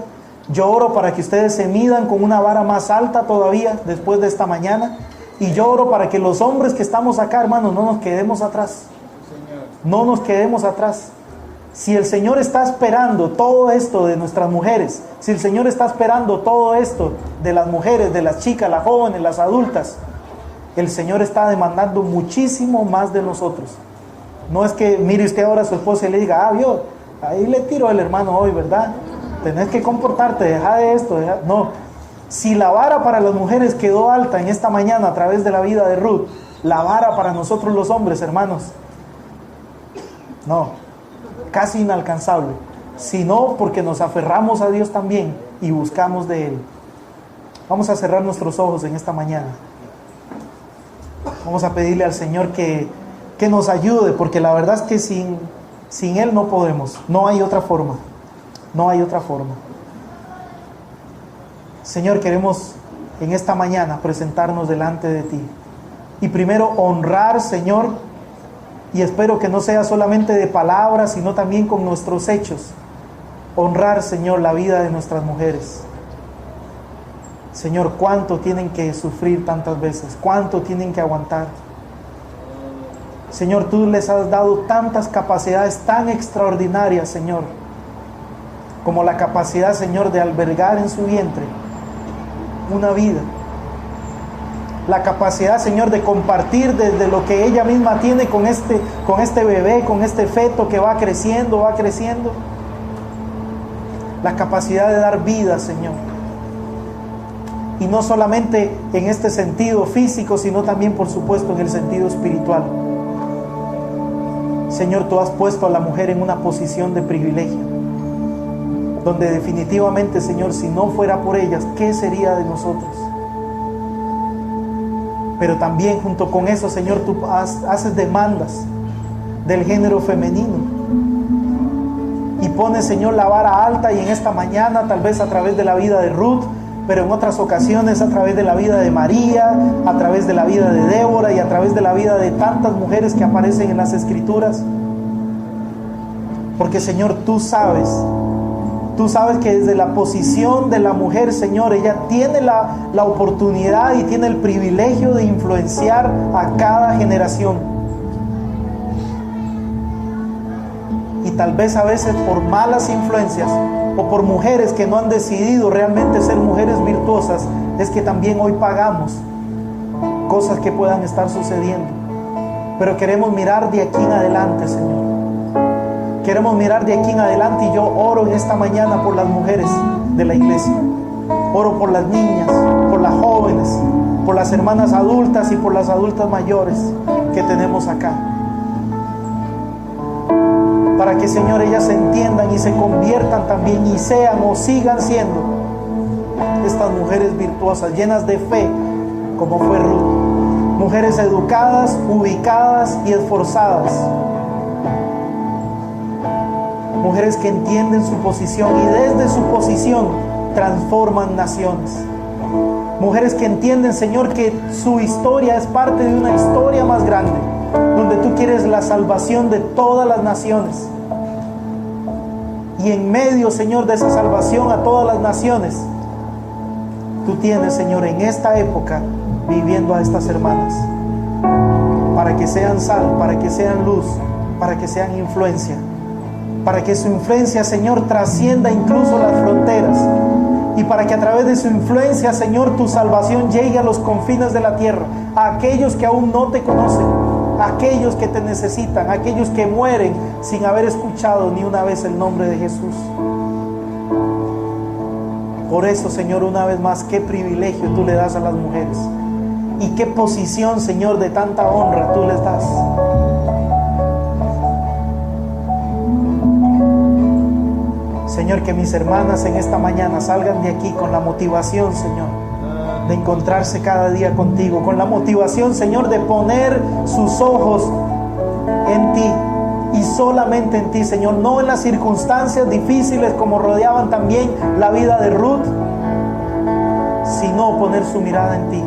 S1: Yo oro para que ustedes se midan con una vara más alta todavía después de esta mañana. Y yo oro para que los hombres que estamos acá, hermanos, no nos quedemos atrás. No nos quedemos atrás. Si el Señor está esperando todo esto de nuestras mujeres, si el Señor está esperando todo esto de las mujeres, de las chicas, las jóvenes, las adultas, el Señor está demandando muchísimo más de nosotros. No es que mire usted ahora a su esposa y le diga: yo ahí le tiro al hermano hoy, ¿verdad? Tenés que comportarte, deja de esto, no. Si la vara para las mujeres quedó alta en esta mañana a través de la vida de Ruth, la vara para nosotros los hombres, hermanos, no, casi inalcanzable. Sino porque nos aferramos a Dios también y buscamos de Él. Vamos a cerrar nuestros ojos en esta mañana. Vamos a pedirle al Señor que nos ayude, porque la verdad es que sin Él no podemos, no hay otra forma. No hay otra forma. Señor, queremos en esta mañana presentarnos delante de ti. Y primero honrar, Señor, y espero que no sea solamente de palabras, sino también con nuestros hechos. Honrar, Señor, la vida de nuestras mujeres. Señor, cuánto tienen que sufrir tantas veces, cuánto tienen que aguantar. Señor, tú les has dado tantas capacidades tan extraordinarias, Señor, como la capacidad, Señor, de albergar en su vientre una vida. La capacidad, Señor, de compartir desde lo que ella misma tiene con este bebé, con este feto que va creciendo, va creciendo. La capacidad de dar vida, Señor. Y no solamente en este sentido físico, sino también, por supuesto, en el sentido espiritual. Señor, tú has puesto a la mujer en una posición de privilegio, donde definitivamente, Señor, si no fuera por ellas, ¿qué sería de nosotros? Pero también junto con eso, Señor, tú haces demandas del género femenino. Y pones, Señor, la vara alta, y en esta mañana, tal vez a través de la vida de Ruth, pero en otras ocasiones a través de la vida de María, a través de la vida de Débora y a través de la vida de tantas mujeres que aparecen en las Escrituras. Porque, Señor, tú sabes que desde la posición de la mujer, Señor, ella tiene la oportunidad y tiene el privilegio de influenciar a cada generación. Y tal vez a veces por malas influencias o por mujeres que no han decidido realmente ser mujeres virtuosas, es que también hoy pagamos cosas que puedan estar sucediendo. Pero queremos mirar de aquí en adelante, Señor. Queremos mirar de aquí en adelante, y yo oro en esta mañana por las mujeres de la iglesia. Oro por las niñas, por las jóvenes, por las hermanas adultas y por las adultas mayores que tenemos acá. Para que, Señor, ellas se entiendan y se conviertan también y sean o sigan siendo estas mujeres virtuosas, llenas de fe, como fue Ruth. Mujeres educadas, ubicadas y esforzadas. Mujeres que entienden su posición y desde su posición transforman naciones. Mujeres que entienden, Señor, que su historia es parte de una historia más grande, donde tú quieres la salvación de todas las naciones. Y en medio, Señor, de esa salvación a todas las naciones, tú tienes, Señor, en esta época viviendo a estas hermanas, para que sean sal, para que sean luz, para que sean influencia, para que su influencia, Señor, trascienda incluso las fronteras, y para que a través de su influencia, Señor, tu salvación llegue a los confines de la tierra, a aquellos que aún no te conocen, a aquellos que te necesitan, a aquellos que mueren sin haber escuchado ni una vez el nombre de Jesús. Por eso, Señor, una vez más, qué privilegio tú le das a las mujeres, y qué posición, Señor, de tanta honra tú les das. Señor, que mis hermanas en esta mañana salgan de aquí con la motivación, Señor, de encontrarse cada día contigo, con la motivación, Señor, de poner sus ojos en ti y solamente en ti, Señor, no en las circunstancias difíciles como rodeaban también la vida de Ruth, sino poner su mirada en ti.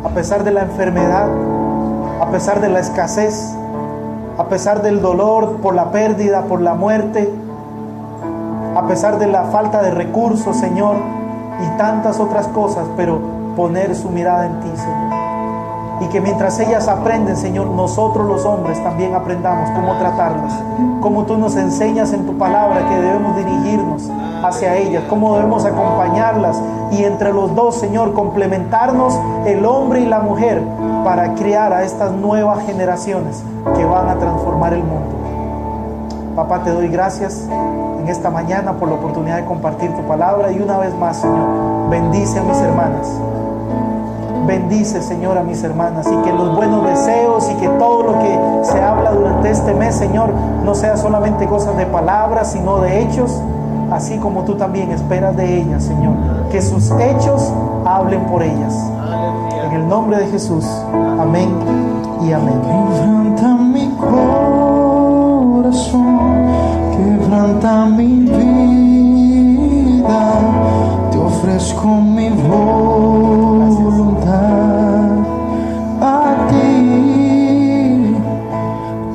S1: A pesar de la enfermedad, a pesar de la escasez, a pesar del dolor por la pérdida, por la muerte, a pesar de la falta de recursos, Señor, y tantas otras cosas, pero poner su mirada en ti, Señor. Y que mientras ellas aprenden, Señor, nosotros los hombres también aprendamos cómo tratarlas, cómo tú nos enseñas en tu palabra que debemos dirigirnos hacia ellas, cómo debemos acompañarlas, y entre los dos, Señor, complementarnos el hombre y la mujer para criar a estas nuevas generaciones que van a transformar el mundo. Papá, te doy gracias en esta mañana por la oportunidad de compartir tu palabra, y una vez más, Señor, bendice a mis hermanas. Bendice, Señor, a mis hermanas, y que los buenos deseos y que todo lo que se habla durante este mes, Señor, no sea solamente cosas de palabras, sino de hechos, así como tú también esperas de ellas, Señor, que sus hechos hablen por ellas. En el nombre de Jesús, amén y amén.
S2: Quebranta mi corazón, quebranta mi vida, te ofrezco mi voluntad a ti,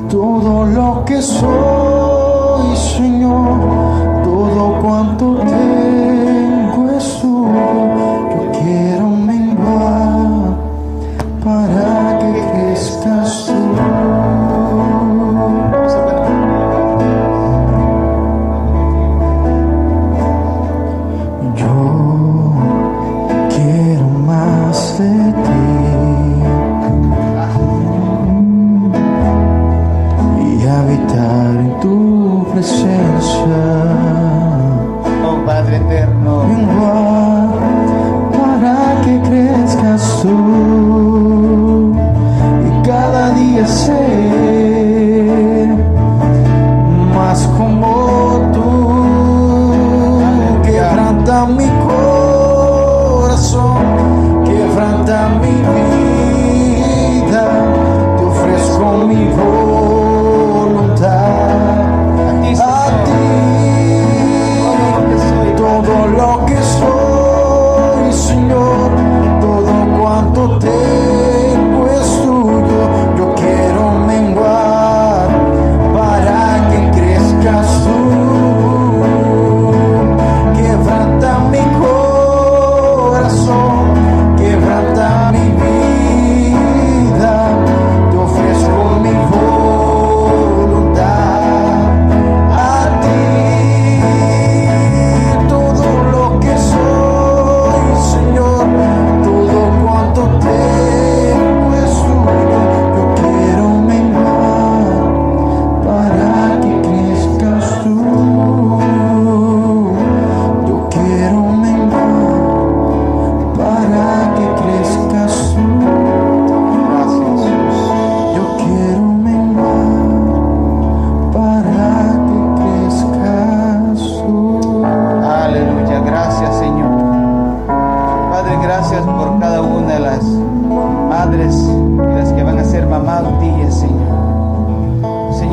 S2: todo lo que soy, Señor, todo cuanto tengo es tuyo. Yo quiero menguar para que crezcas tú. Yo quiero más de ti y habitar en tu presencia.
S3: Oh Padre eterno,
S2: Menguar para que crezcas tú y cada día ser más como tú. Quebranta mi corazón, quebranta mi vida, te ofrezco mi voluntad. A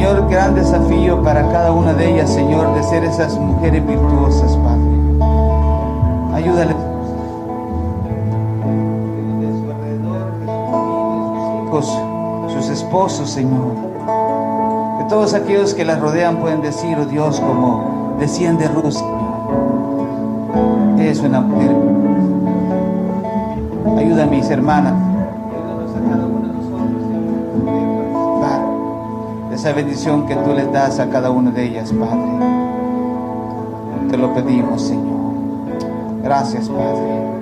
S3: Señor, gran desafío para cada una de ellas, Señor, de ser esas mujeres virtuosas, Padre. Ayúdale. De su alrededor, de sus hijos, sus esposos, Señor. Que todos aquellos que las rodean pueden decir, oh Dios, como decían de Ruth, Señor. Es una mujer. Ayuda a mis hermanas. Ayúdanos a cada uno de nosotros, Señor, para participar de esa bendición que tú les das a cada una de ellas, Padre. Te lo pedimos, Señor. Gracias, Padre.